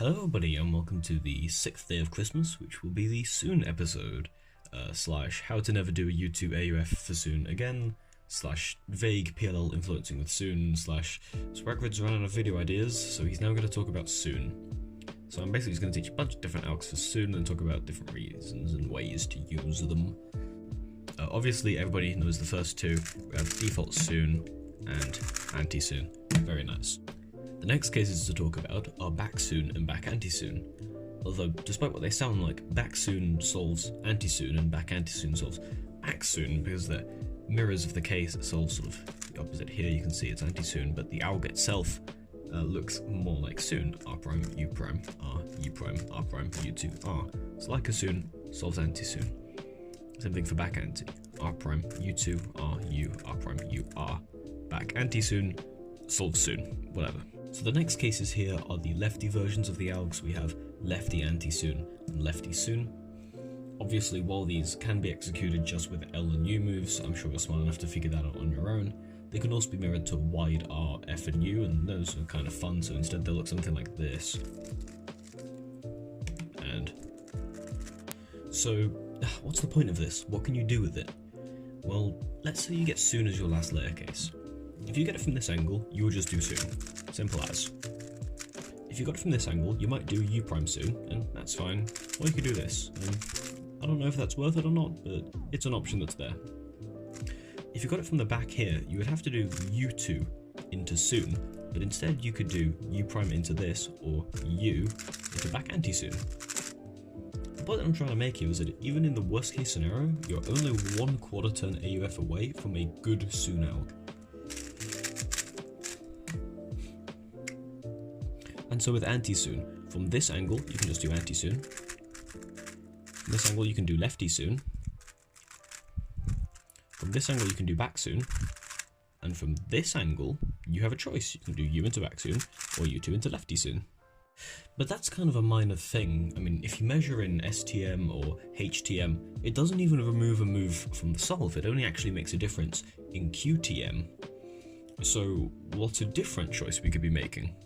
Hello everybody and welcome to the 6th day of Christmas, which will be the Soon episode, slash how to never do a YouTube AUF for Soon again, slash vague PLL influencing with Soon, slash Swagrid's run out of video ideas, so he's now going to talk about Soon. So I'm basically just going to teach a bunch of different algs for Soon and talk about different reasons and ways to use them. Obviously everybody knows the first two. We have default Soon and anti-Soon. Very nice. The next cases to talk about are back Soon and back anti-Soon. Although, despite what they sound like, back Soon solves anti-Soon and back anti-Soon solves back Soon because they're mirrors of the case. It solves sort of the opposite here. You can see it's anti-Soon, but the alg itself looks more like Soon. R prime, U prime, R, U prime, R prime, U2, R. It's like a Soon solves anti-Soon. Same thing for back anti. R prime, U2, R, U, R prime, U, R. Back anti-Soon solves Soon. Whatever. So the next cases here are the Lefty versions of the algs. We have Lefty anti-Soon and Lefty Soon. Obviously, while these can be executed just with L and U moves, I'm sure you're smart enough to figure that out on your own. They can also be mirrored to wide R, F and U, and those are kind of fun, so instead they'll look something like this. And so, what's the point of this? What can you do with it? Well, let's say you get Soon as your last layer case. If you get it from this angle, you will just do Soon. Simple as. If you got it from this angle, you might do U prime Soon, and that's fine. Or you could do this. I don't know if that's worth it or not, but it's an option that's there. If you got it from the back here, you would have to do U2 into Soon, but instead you could do U prime into this, or U into back anti-Soon. The point that I'm trying to make here is that even in the worst case scenario, you're only 1/4 turn AUF away from a good Soon alg. And so with anti-Soon, from this angle you can just do anti-Soon. From this angle you can do Lefty Soon. From this angle you can do back Soon. And from this angle you have a choice. You can do U into back Soon or U2 into Lefty Soon. But that's kind of a minor thing. I mean, if you measure in STM or HTM, it doesn't even remove a move from the solve. It only actually makes a difference in QTM. So what's a different choice we could be making?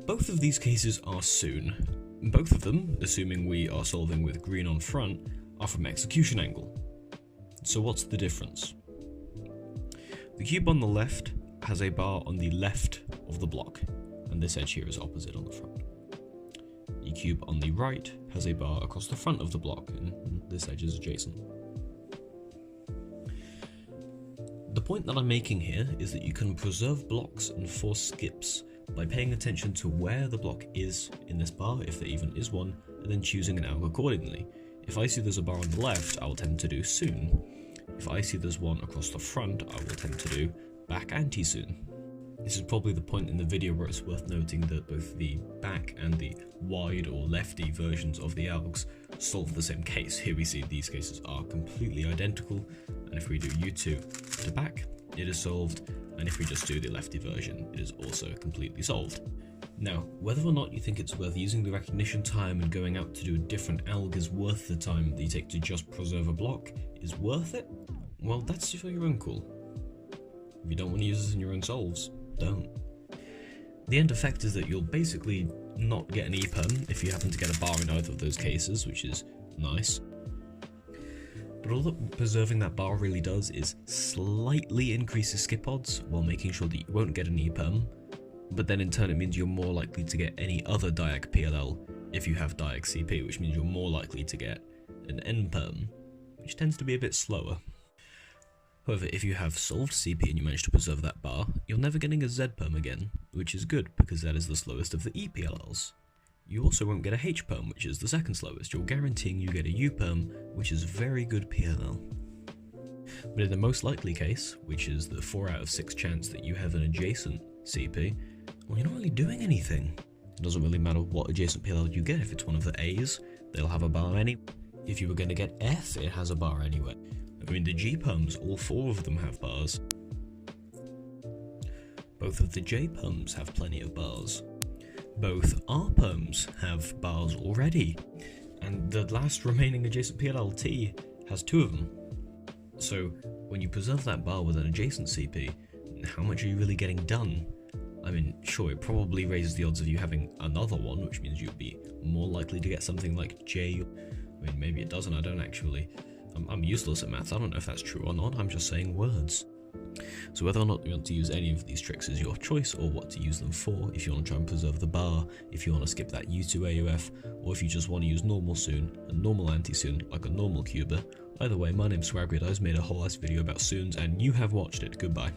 Both of these cases are Soon. Both of them, assuming we are solving with green on front, are from execution angle. So what's the difference? The cube on the left has a bar on the left of the block, and this edge here is opposite on the front. The cube on the right has a bar across the front of the block, and this edge is adjacent. The point that I'm making here is that you can preserve blocks and force skips by paying attention to where the block is in this bar, if there even is one, and then choosing an alg accordingly. If I see there's a bar on the left, I will tend to do Soon. If I see there's one across the front, I will tend to do back anti-Soon. This is probably the point in the video where it's worth noting that both the back and the wide or lefty versions of the algs solve the same case. Here we see these cases are completely identical, and if we do U2 to back, it is solved, and if we just do the lefty version, it is also completely solved. Now, whether or not you think it's worth using the recognition time and going out to do a different alg is worth the time that you take to just preserve a block is worth it, well, that's for your own call. If you don't want to use this in your own solves, don't. The end effect is that you'll basically not get an E-perm if you happen to get a bar in either of those cases, which is nice. But all that preserving that bar really does is slightly increases skip odds while making sure that you won't get an E-perm, but then in turn it means you're more likely to get any other diag PLL if you have diag CP, which means you're more likely to get an N-perm, which tends to be a bit slower. However, if you have solved CP and you manage to preserve that bar, you're never getting a Z-perm again, which is good because that is the slowest of the E-PLLs. You also won't get a H-perm, which is the second slowest. You're guaranteeing you get a U-perm, which is very good PLL. But in the most likely case, which is the 4 out of 6 chance that you have an adjacent CP, well, you're not really doing anything. It doesn't really matter what adjacent PLL you get. If it's one of the A's, they'll have a bar anyway. If you were going to get F, it has a bar anyway. I mean, the G-perms, all 4 of them have bars. Both of the J-perms have plenty of bars. Both R-perms have bars already. And the last remaining adjacent PLL-T has 2 of them. So when you preserve that bar with an adjacent CP, how much are you really getting done? I mean, sure, it probably raises the odds of you having another one, which means you'd be more likely to get something like J. I mean, maybe it doesn't, I don't actually. I'm useless at maths, I don't know if that's true or not, I'm just saying words. So whether or not you want to use any of these tricks is your choice, or what to use them for, if you want to try and preserve the bar, if you want to skip that U2 AUF, or if you just want to use normal Soon and normal anti-Soon like a normal cuber. Either way, my name's Swagrid, I've made a whole ass video about Soons, and you have watched it. Goodbye.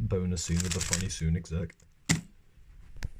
Bonus Soon with the funny Soon exec.